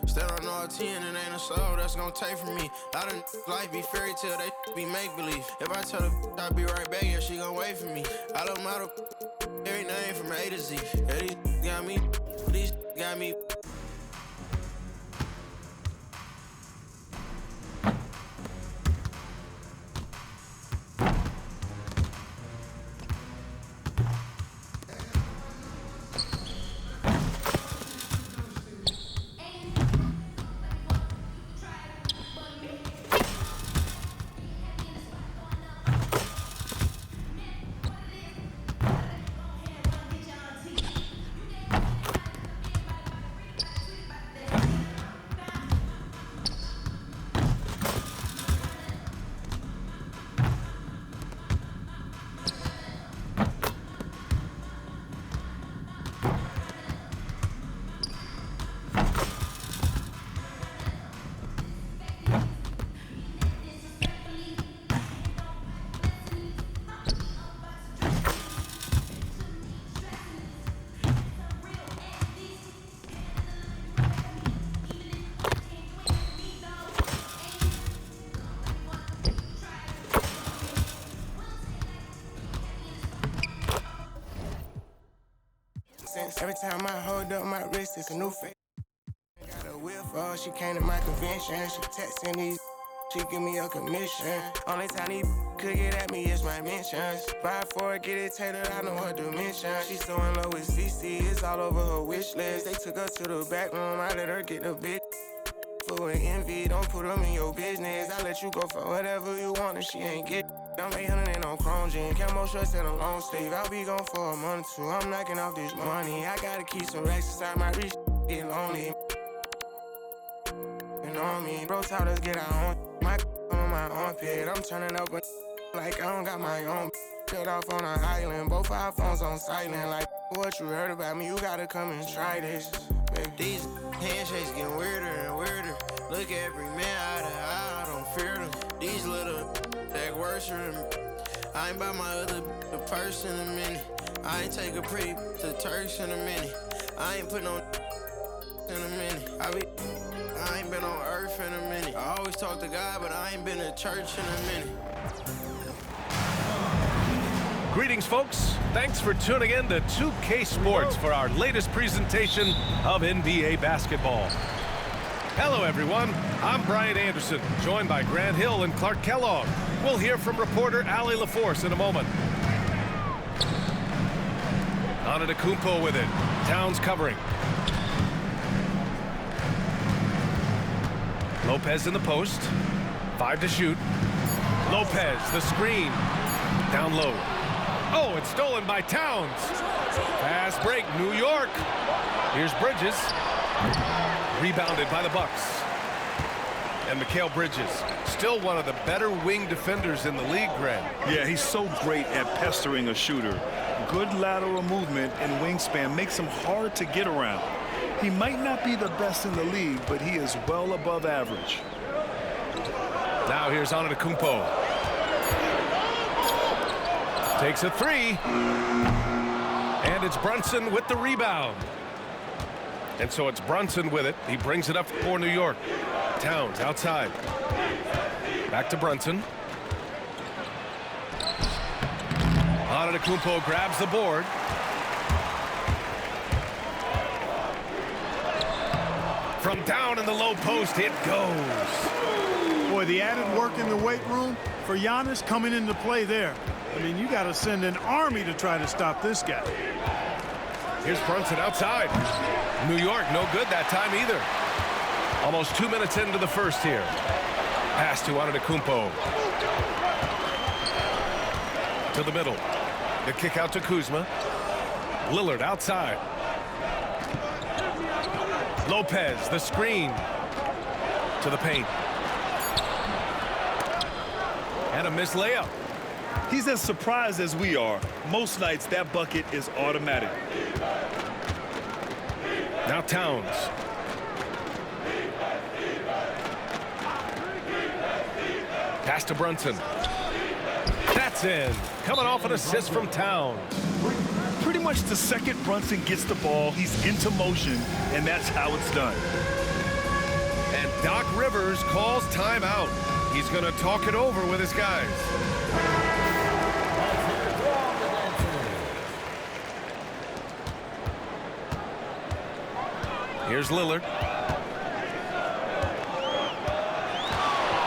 Stand on all 10 and ain't a soul that's gonna take from me. I done life be fairy tale, they be make believe. If I tell her I'll be right back, yeah, she gon' wait for me. I love model every name from A to Z. Yeah, these got me. Every time I hold up my wrist, it's a new face. Got a whip for her, she came to my convention. She texting these, she give me a commission. Only time these could get at me is my mentions. Buy for it, get it tailored, I know her dimension. She's so in love with CC, it's all over her wish list. They took her to the back room, I let her get the big. Full of envy, don't put them in your business. I let you go for whatever you want and she ain't get. I'm 800 on Chrome Jean, camo shorts and a long sleeve. I'll be gone for a month or two, I'm knocking off this money. I gotta keep some racks inside my reach, get lonely. You know what I mean? Bro taught us get our own. My on my armpit, I'm turning up like I don't got my own. Built off on an island, both our phones on silent. Like what you heard about me, you gotta come and try this, baby. These handshakes getting weirder and weirder. Look at every man eye to eye, I don't fear them. These little that worship. I ain't by my other purse in a minute. I ain't take a pretty to Turks in a minute. I ain't put no in a minute. I ain't been on earth in a minute. I always talk to God, but I ain't been to church in a minute. Greetings, folks. Thanks for tuning in to 2K Sports for our latest presentation of NBA basketball. Hello, everyone. I'm Brian Anderson, joined by Grant Hill and Clark Kellogg. We'll hear from reporter Allie LaForce in a moment. Antetokounmpo with it. Towns covering. Lopez in the post. 5 to shoot. Lopez, the screen. Down low. Oh, it's stolen by Towns. Fast break, New York. Here's Bridges. Rebounded by the Bucks. And Mikal Bridges, still one of the better wing defenders in the league, Grant. Yeah, he's so great at pestering a shooter. Good lateral movement and wingspan makes him hard to get around. He might not be the best in the league, but he is well above average. Now here's Antetokounmpo. Takes a three. And it's Brunson with the rebound. And so it's Brunson with it. He brings it up for New York. Towns outside. Back to Brunson. Antetokounmpo grabs the board. From down in the low post, it goes. Boy, the added work in the weight room for Giannis coming into play there. I mean, you got to send an army to try to stop this guy. Here's Brunson outside. New York, no good that time either. Almost 2 minutes into the first here. Pass to Antetokounmpo. To the middle. The kick out to Kuzma. Lillard outside. Lopez, the screen. To the paint. And a missed layup. He's as surprised as we are. Most nights, that bucket is automatic. Now Towns. Pass to Brunson. That's in. Coming off an assist from Towns. Pretty much the second Brunson gets the ball, he's into motion, and that's how it's done. Doc Rivers calls timeout. He's going to talk it over with his guys. Here's Lillard.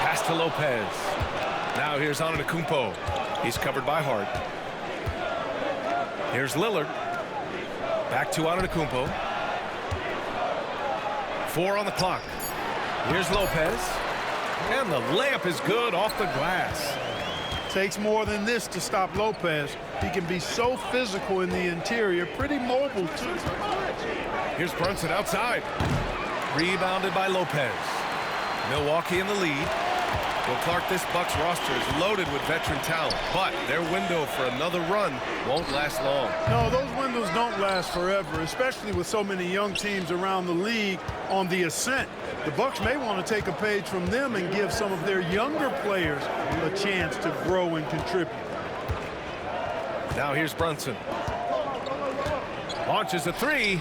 Pass to Lopez. Now here's Antetokounmpo. He's covered by Hart. Here's Lillard. Back to Antetokounmpo. 4 on the clock. Here's Lopez. And the layup is good off the glass. Takes more than this to stop Lopez. He can be so physical in the interior, pretty mobile too. Here's Brunson outside. Rebounded by Lopez. Milwaukee in the lead. Well, Clark, this Bucks roster is loaded with veteran talent, but their window for another run won't last long. No, those windows don't last forever, especially with so many young teams around the league on the ascent. The Bucks may want to take a page from them and give some of their younger players a chance to grow and contribute. Now here's Brunson. Launches a three.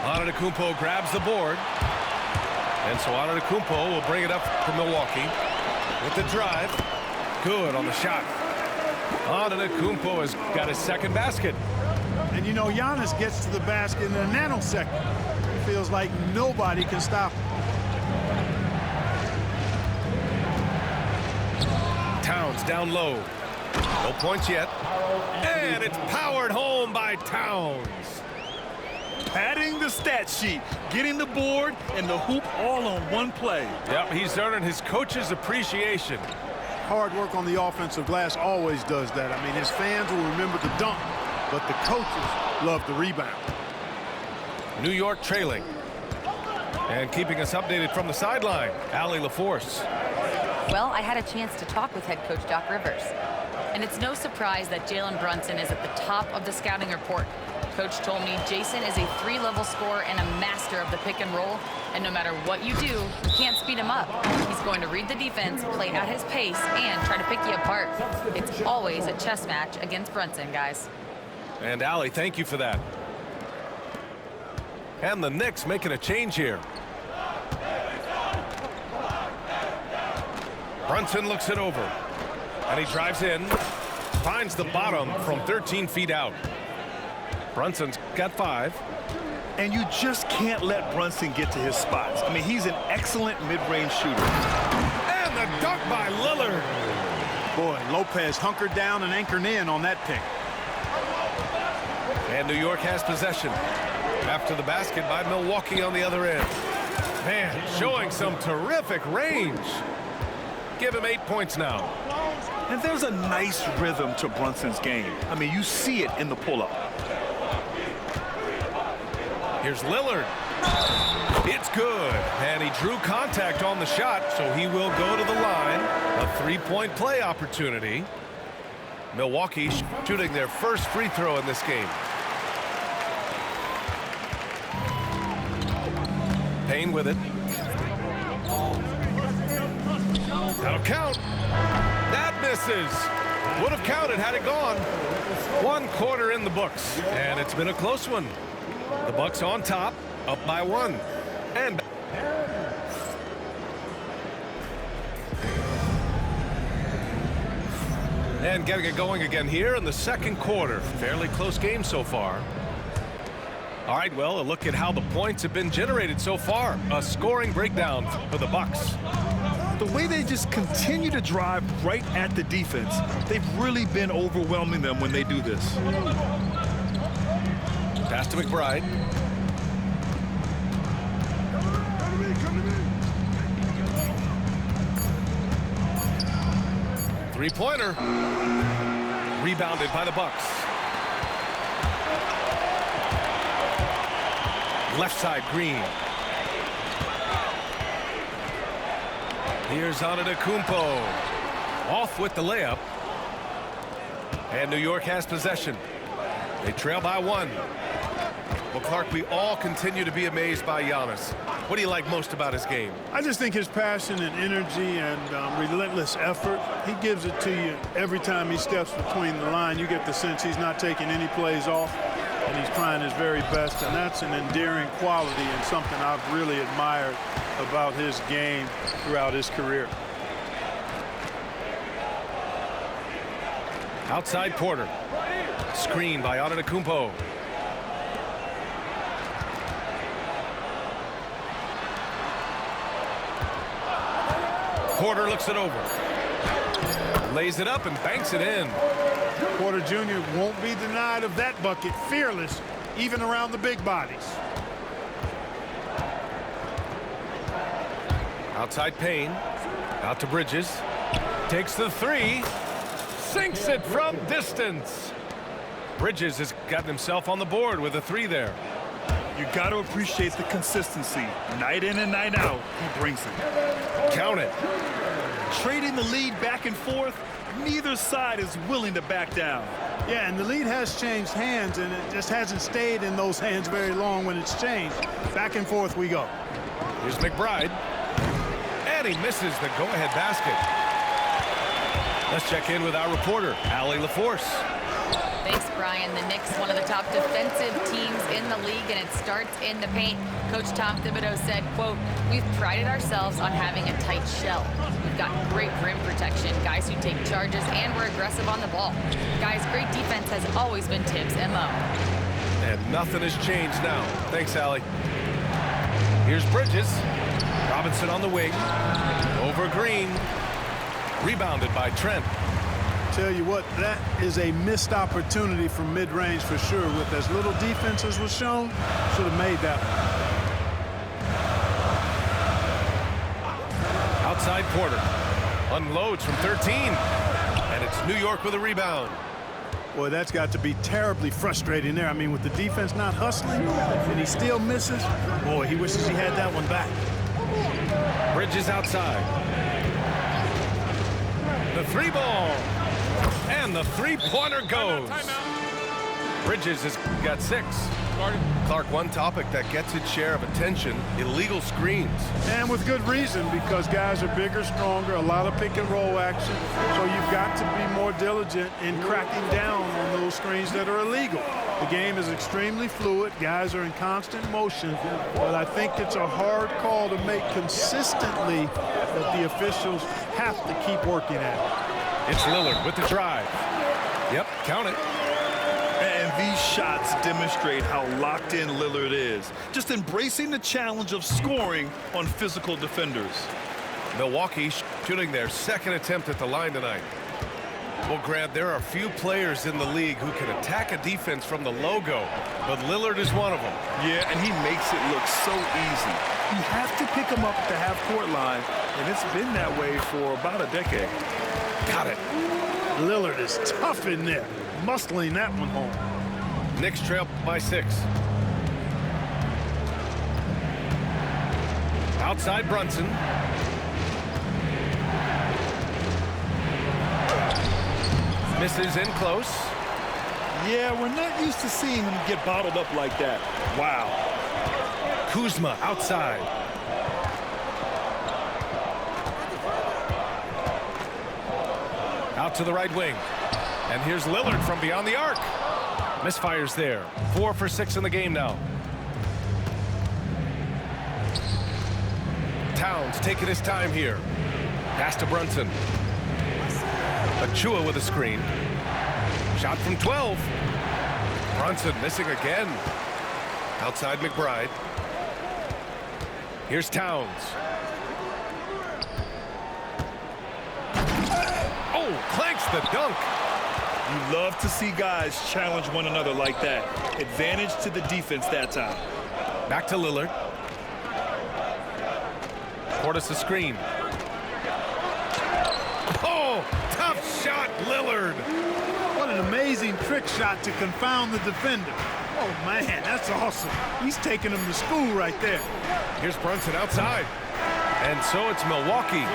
Antetokounmpo grabs the board. And so Antetokounmpo will bring it up for Milwaukee with the drive. Good on the shot. Antetokounmpo has got his second basket. And you know, Giannis gets to the basket in a nanosecond. It feels like nobody can stop him. Towns down low. No points yet. And it's powered home by Towns. Padding the stat sheet, getting the board and the hoop all on one play. Yep, he's earning his coach's appreciation. Hard work on the offensive glass always does that. I mean, his fans will remember the dunk, but the coaches love the rebound. New York trailing. And keeping us updated from the sideline, Allie LaForce. Well, I had a chance to talk with head coach Doc Rivers. And it's no surprise that Jalen Brunson is at the top of the scouting report. Coach told me Jason is a 3-level scorer and a master of the pick and roll. And no matter what you do, you can't speed him up. He's going to read the defense, play at his pace, and try to pick you apart. It's always a chess match against Brunson, guys. And Allie, thank you for that. And the Knicks making a change here. Brunson looks it over. And he drives in. Finds the bottom from 13 feet out. Brunson's got 5. And you just can't let Brunson get to his spots. I mean, he's an excellent mid-range shooter. And the dunk by Lillard. Boy, Lopez hunkered down and anchored in on that pick. And New York has possession after the basket by Milwaukee on the other end. Man, showing some terrific range. Give him 8 points now. And there's a nice rhythm to Brunson's game. I mean, you see it in the pull-up. Here's Lillard. It's good. And he drew contact on the shot, so he will go to the line. A 3-point play opportunity. Milwaukee shooting their first free throw in this game. Payne with it. That'll count. That misses. Would have counted had it gone. 1 quarter in the books, and it's been a close one. The Bucks on top, up by 1. And getting it going again here in the second quarter. Fairly close game so far. All right, well, a look at how the points have been generated so far. A scoring breakdown for the Bucks. The way they just continue to drive right at the defense, they've really been overwhelming them when they do this. Pass to McBride. Three-pointer. Rebounded by the Bucks. Left side, Green. Here's Antetokounmpo. Off with the layup. And New York has possession. They trail by 1. Well, Clark, we all continue to be amazed by Giannis. What do you like most about his game? I just think his passion and energy and relentless effort, he gives it to you every time he steps between the line. You get the sense he's not taking any plays off. and he's trying his very best, and that's an endearing quality and something I've really admired about his game throughout his career. Outside Porter. Screen by Antetokounmpo. Porter looks it over. Lays it up and banks it in. Porter Jr. won't be denied of that bucket. Fearless, even around the big bodies. Outside Payne. Out to Bridges. Takes the three. Sinks it from distance. Bridges has gotten himself on the board with a three there. You got to appreciate the consistency. Night in and night out, he brings it. Count it. Trading the lead back and forth, neither side is willing to back down. Yeah, and the lead has changed hands, and it just hasn't stayed in those hands very long when it's changed. Back and forth we go. Here's McBride. And he misses the go-ahead basket. Let's check in with our reporter, Allie LaForce. Thanks, Brian. The Knicks, one of the top defensive teams in the league, and it starts in the paint. Coach Tom Thibodeau said, quote, "We've prided ourselves on having a tight shell. We've got great rim protection, guys who take charges, and we're aggressive on the ball. Guys, great defense has always been Tibbs' MO." And nothing has changed now. Thanks, Allie. Here's Bridges. Robinson on the wing. Over Green. Rebounded by Trent. Tell you what, that is a missed opportunity from mid-range for sure. With as little defense as was shown, should have made that one. Outside Porter. Unloads from 13. And it's New York with a rebound. Boy, that's got to be terribly frustrating there. I mean, with the defense not hustling and he still misses, boy, he wishes he had that one back. Bridges outside. The three ball. And the three-pointer goes. Bridges has got 6. Clark, one topic that gets its share of attention, illegal screens. And with good reason, because guys are bigger, stronger, a lot of pick and roll action. So you've got to be more diligent in cracking down on those screens that are illegal. The game is extremely fluid. Guys are in constant motion. But I think it's a hard call to make consistently that the officials have to keep working at it. It's Lillard with the drive. Yep, count it. And these shots demonstrate how locked in Lillard is. Just embracing the challenge of scoring on physical defenders. Milwaukee shooting their second attempt at the line tonight. Well, Grant, there are few players in the league who can attack a defense from the logo, but Lillard is one of them. Yeah, and he makes it look so easy. You have to pick him up at the half-court line, and it's been that way for about a decade. Got it. Lillard is tough in there, muscling that one home. Knicks trail by 6. Outside Brunson. Misses in close. Yeah, we're not used to seeing him get bottled up like that. Wow. Kuzma outside. Out to the right wing. And here's Lillard from beyond the arc. Misfires there. 4 for 6 in the game now. Towns taking his time here. Pass to Brunson. Achua with a screen. Shot from 12. Brunson missing again. Outside McBride. Here's Towns. Oh, clanks the dunk. You love to see guys challenge one another like that. Advantage to the defense that time. Back to Lillard. Portis a screen. Oh, tough shot, Lillard. What an amazing trick shot to confound the defender. Oh, man, that's awesome. He's taking him to school right there. Here's Brunson outside. And so it's Milwaukee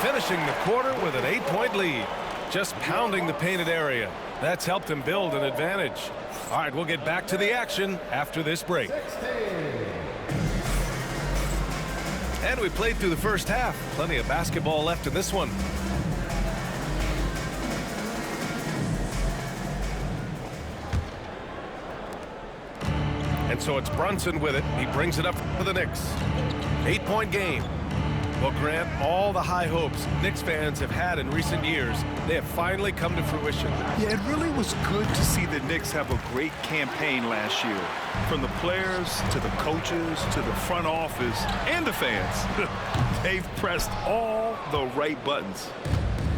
finishing the quarter with an 8-point lead. Just pounding the painted area. That's helped him build an advantage. All right, we'll get back to the action after this break. And we played through the first half. Plenty of basketball left in this one. And so it's Brunson with it. He brings it up for the Knicks. 8-point game. Well, Grant, all the high hopes Knicks fans have had in recent years, they have finally come to fruition. Yeah, it really was good to see the Knicks have a great campaign last year. From the players to the coaches to the front office and the fans. They've pressed all the right buttons.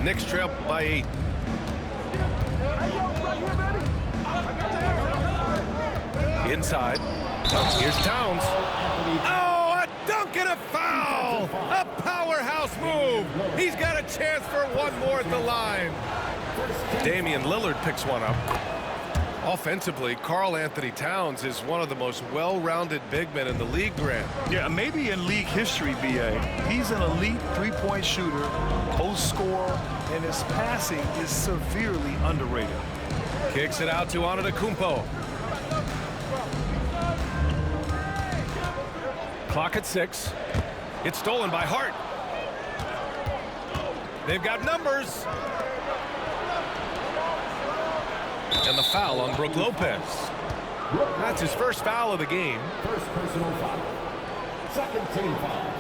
Knicks trail by 8. Inside. Here's Towns. Oh, a dunk and a foul! A powerhouse move. He's got a chance for one more at the line. Damian Lillard picks one up. Offensively, Karl Anthony Towns is one of the most well-rounded big men in the league, Grant. Yeah, maybe in league history, B.A. He's an elite three-point shooter, post scorer, and his passing is severely underrated. Kicks it out to Antetokounmpo. Clock at 6. It's stolen by Hart. They've got numbers. And the foul on Brook Lopez. That's his first foul of the game. First personal foul. Second team foul.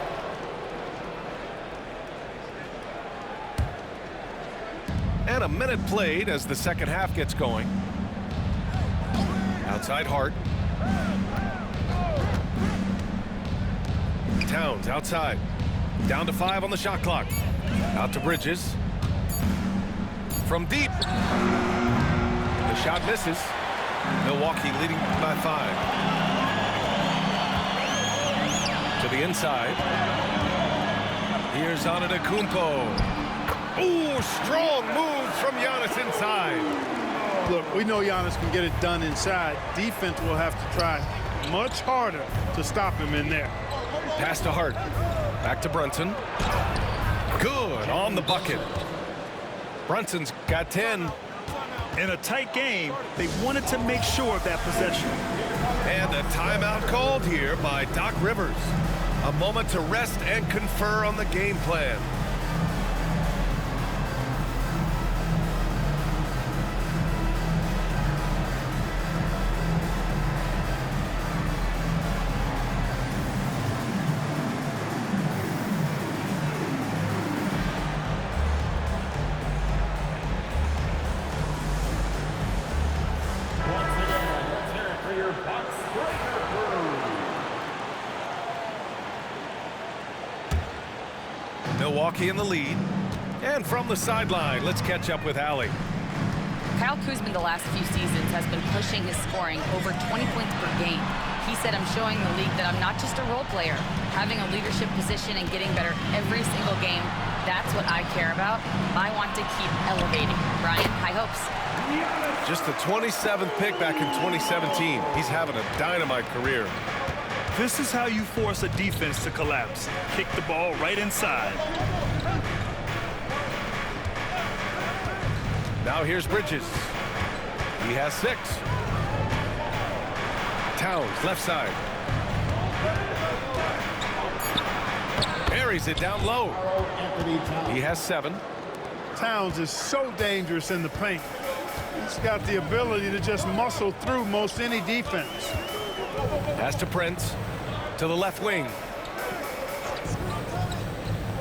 And a minute played as the second half gets going. Outside Hart. Towns outside. Down to 5 on the shot clock. Out to Bridges. From deep. The shot misses. Milwaukee leading by 5. To the inside. Here's Antetokounmpo. Ooh, strong moves from Giannis inside. Look, we know Giannis can get it done inside. Defense will have to try much harder to stop him in there. Pass to Hart. Back to Brunson. Good on the bucket. Brunson's got 10. In a tight game, they wanted to make sure of that possession. And a timeout called here by Doc Rivers. A moment to rest and confer on the game plan. Milwaukee in the lead. And from the sideline, let's catch up with Allie. Kyle Kuzma the last few seasons has been pushing his scoring over 20 points per game. He said, I'm showing the league that I'm not just a role player. Having a leadership position and getting better every single game, that's what I care about. I want to keep elevating. Brian, high hopes. Just the 27th pick back in 2017. He's having a dynamite career. This is how you force a defense to collapse. Kick the ball right inside. Now here's Bridges. He has 6. Towns, left side. Buries it down low. He has 7. Towns is so dangerous in the paint. He's got the ability to just muscle through most any defense. Pass to Prince. To the left wing.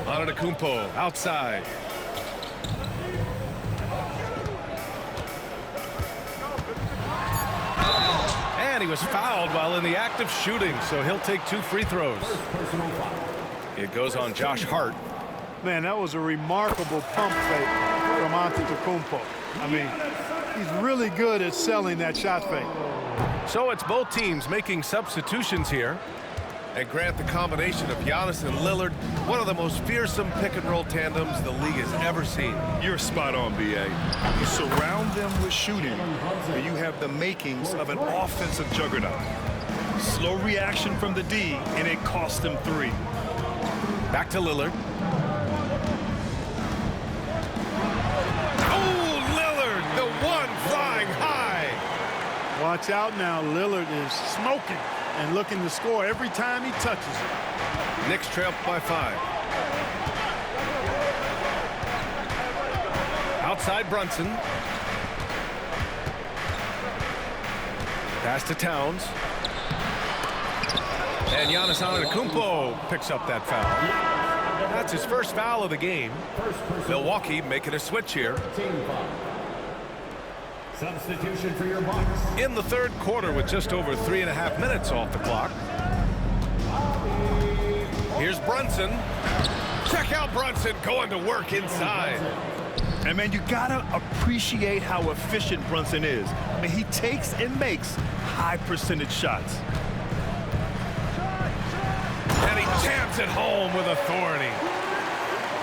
Antetokounmpo outside. And he was fouled while in the act of shooting, so he'll take 2 free throws. It goes on Josh Hart. Man, that was a remarkable pump fake from Antetokounmpo. I mean, he's really good at selling that shot fake. So it's both teams making substitutions here. And Grant, the combination of Giannis and Lillard, one of the most fearsome pick-and-roll tandems the league has ever seen. You're spot on, B.A. You surround them with shooting, and you have the makings of an offensive juggernaut. Slow reaction from the D, and it cost them 3. Back to Lillard. Oh, Lillard, the one flying high. Watch out now. Lillard is smoking and looking to score every time he touches it. Knicks trail by 5. Outside Brunson. Pass to Towns. And Giannis Antetokounmpo picks up that foul. That's his first foul of the game. Milwaukee making a switch here. Substitution for your Bucks. In the third quarter with just over 3.5 minutes off the clock. Here's Brunson. Check out Brunson going to work inside. And, man, you got to appreciate how efficient Brunson is. I mean, he takes and makes high-percentage shots. And he jams it home with authority.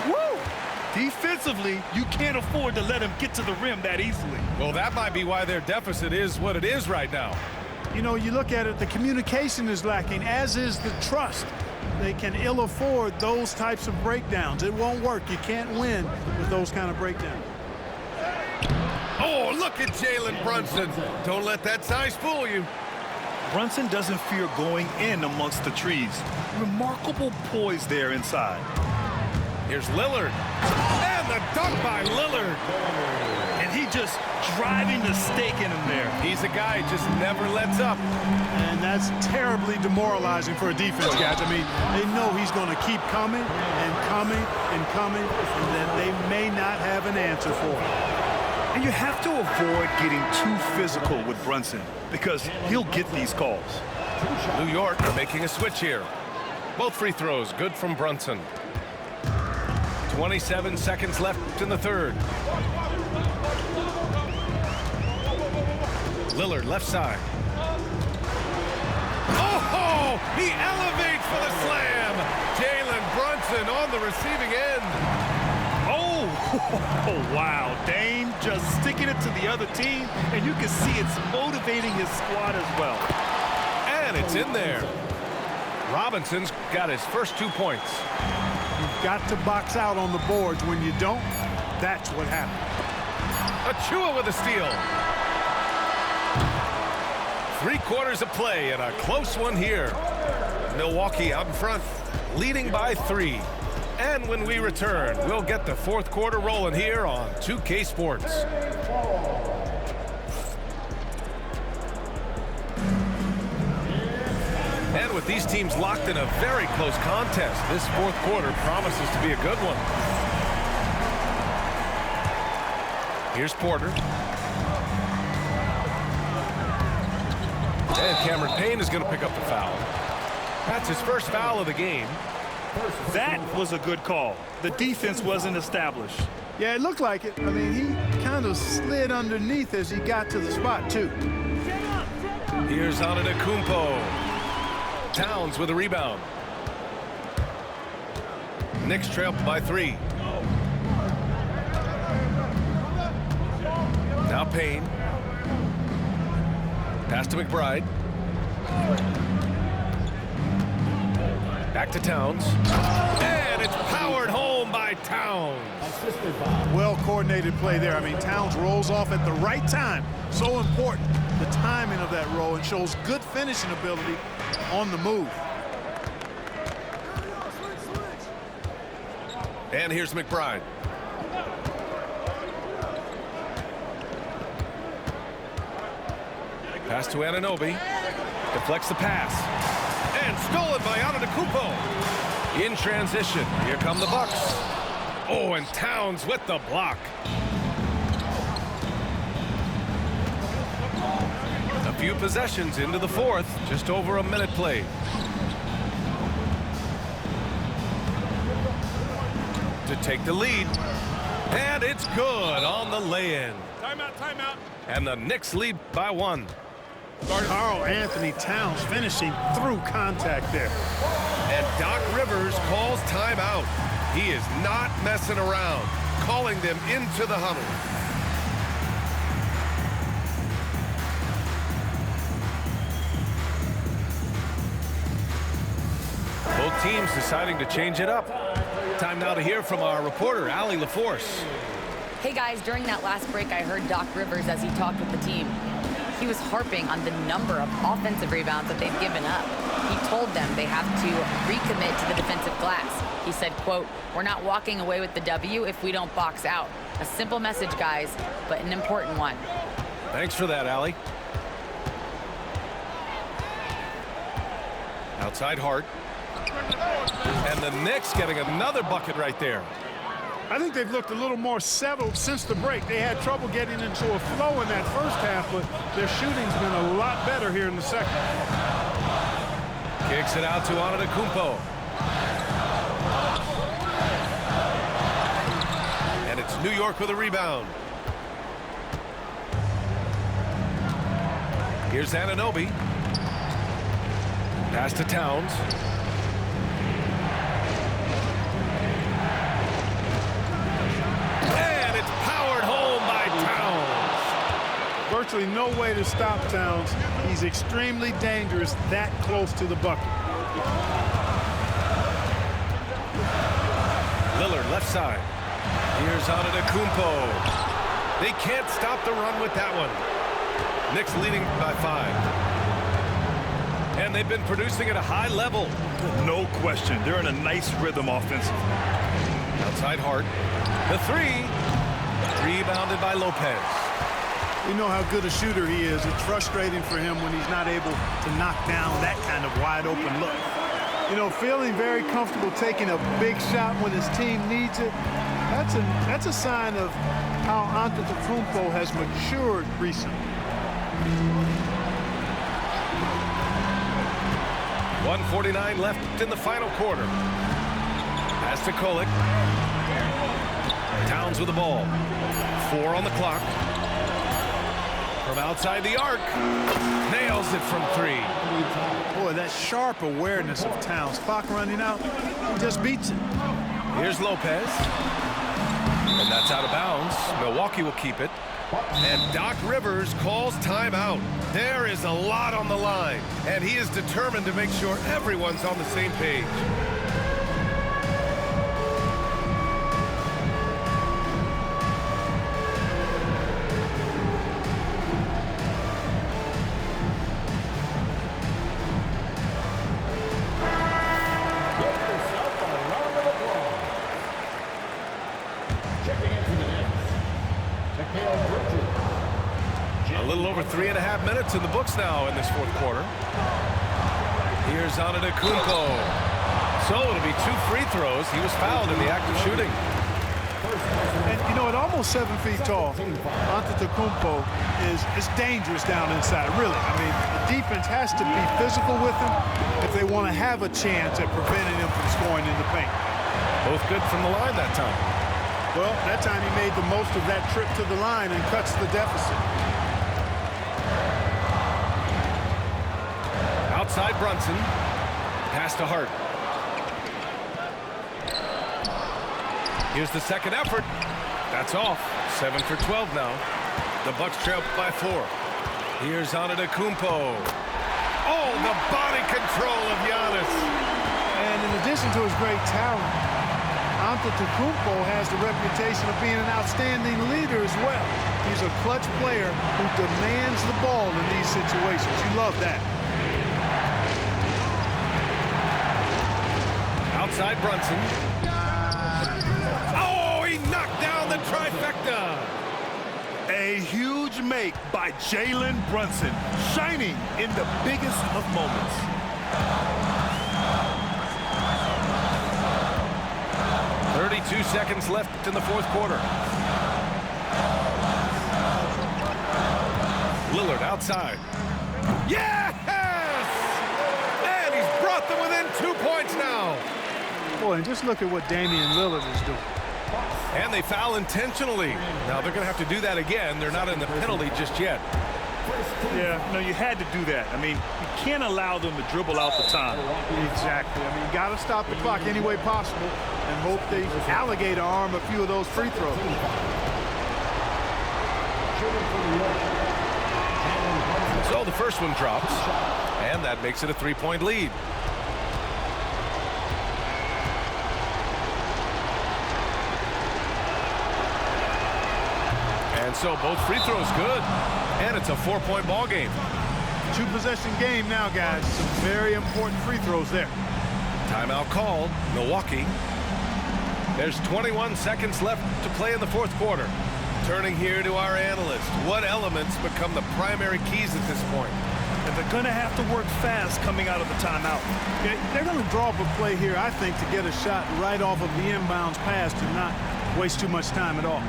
Woo! Defensively, you can't afford to let him get to the rim that easily. Well, that might be why their deficit is what it is right now. You know, you look at it, the communication is lacking, as is the trust. They can ill afford those types of breakdowns. It won't work. You can't win with those kind of breakdowns. Oh, look at Jalen Brunson. Don't let that size fool you. Brunson doesn't fear going in amongst the trees. Remarkable poise there inside. Here's Lillard. And the dunk by Lillard. And he just driving the stake in him there. He's a guy who just never lets up. And that's terribly demoralizing for a defense, guys. I mean, they know he's going to keep coming and coming and coming, and that they may not have an answer for it. And you have to avoid getting too physical with Brunson because he'll get these calls. New York are making a switch here. Both free throws good from Brunson. 27 seconds left in the third. Lillard left side. Oh, he elevates for the slam. Jalen Brunson on the receiving end. Oh, wow. Dame just sticking it to the other team, and you can see it's motivating his squad as well. And it's in there. Robinson's got his first 2 points. You've got to box out on the boards. When you don't, that's what happens. Achua with a steal. 3 quarters of play and a close one here. Milwaukee out in front, leading by 3. And when we return, we'll get the fourth quarter rolling here on 2K Sports. And with these teams locked in a very close contest, this fourth quarter promises to be a good one. Here's Porter. And Cameron Payne is going to pick up the foul. That's his first foul of the game. That was a good call. The defense wasn't established. Yeah, it looked like it. I mean, he kind of slid underneath as he got to the spot, too. Here's Antetokounmpo. Towns with a rebound. Knicks trail by 3. Now Payne. Pass to McBride. Back to Towns. And it's powered home by Towns. Well-coordinated play there. I mean, Towns rolls off at the right time. So important, the timing of that roll, and shows good finishing ability on the move. And here's McBride. Pass to Anunoby. Deflects the pass. And stolen by Antetokounmpo. In transition. Here come the Bucks. Oh, and Towns with the block. A few possessions into the fourth. Just over a minute played. To take the lead. And it's good on the lay-in. Timeout, timeout. And the Knicks lead by 1. Karl Anthony Towns finishing through contact there. And Doc Rivers calls timeout. He is not messing around, calling them into the huddle. Both teams deciding to change it up. Time now to hear from our reporter, Allie LaForce. Hey guys, during that last break, I heard Doc Rivers as he talked with the team. He was harping on the number of offensive rebounds that they've given up. He told them they have to recommit to the defensive glass. He said, quote, "We're not walking away with the W if we don't box out." A simple message, guys, but an important one. Thanks for that, Allie. Outside Hart. And the Knicks getting another bucket right there. I think they've looked a little more settled since the break. They had trouble getting into a flow in that first half, but their shooting's been a lot better here in the second. Kicks it out to Antetokounmpo. And it's New York with a rebound. Here's Anunoby. Pass to Towns. And it's powered home by Towns. Virtually no way to stop Towns. He's extremely dangerous that close to the bucket. Lillard left side. Here's Antetokounmpo. They can't stop the run with that one. Knicks leading by 5. And they've been producing at a high level. No question. They're in a nice rhythm offensively. Outside Hart. The three. Rebounded by Lopez. We know how good a shooter he is. It's frustrating for him when he's not able to knock down that kind of wide open look. You know, feeling very comfortable taking a big shot when his team needs it, that's a sign of how Antetokounmpo has matured recently. 1:49 left in the final quarter. Pass to Kolek. Towns with the ball. 4 on the clock. From outside the arc. Nails it from 3. Boy, that sharp awareness of Towns. Clock running out, just beats it. Here's Lopez. And that's out of bounds. Milwaukee will keep it. And Doc Rivers calls timeout. There is a lot on the line, and he is determined to make sure everyone's on the same page. A little over 3.5 minutes in the books now in this fourth quarter. Here's Antetokounmpo. So it'll be 2 free throws. He was fouled in the act of shooting. And, you know, at almost 7 feet tall, Antetokounmpo is dangerous down inside, really. I mean, the defense has to be physical with him if they want to have a chance at preventing him from scoring in the paint. Both good from the line that time. Well, that time he made the most of that trip to the line and cuts the deficit. Outside Brunson. Pass to Hart. Here's the second effort. That's off. 7 for 12 now. The Bucks trail by 4. Here's Antetokounmpo. Oh, the body control of Giannis. And in addition to his great talent, Antetokounmpo has the reputation of being an outstanding leader as well. He's a clutch player who demands the ball in these situations. You love that. Outside Brunson. Oh, he knocked down the trifecta. A huge make by Jalen Brunson, shining in the biggest of moments. .32 seconds left in the fourth quarter. Lillard outside. Yes! And he's brought them within 2 points now. Boy, and just look at what Damian Lillard is doing. And they foul intentionally. Now they're going to have to do that again. They're not in the penalty just yet. Yeah, no, you had to do that. I mean, you can't allow them to dribble out the time. Exactly. I mean, you got to stop the clock any way possible and hope they alligator arm a few of those free throws. So the first one drops, and that makes it a 3-point lead. And so both free throws good, and it's a 4-point ball game. 2-possession game now, guys. Some very important free throws there. Timeout called. Milwaukee. There's 21 seconds left to play in the fourth quarter. Turning here to our analyst. What elements become the primary keys at this point? and they're going to have to work fast coming out of the timeout. Yeah, they're going to draw up a play here, I think, to get a shot right off of the inbounds pass to not waste too much time at all.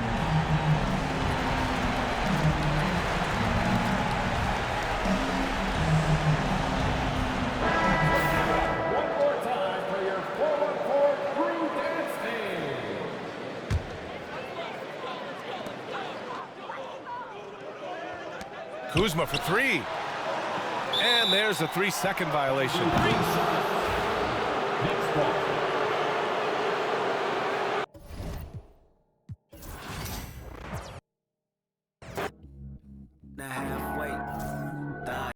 One more time for your forward court crew dance team. Kuzma for three. And there's a 3-second violation. Next ball. Now halfway.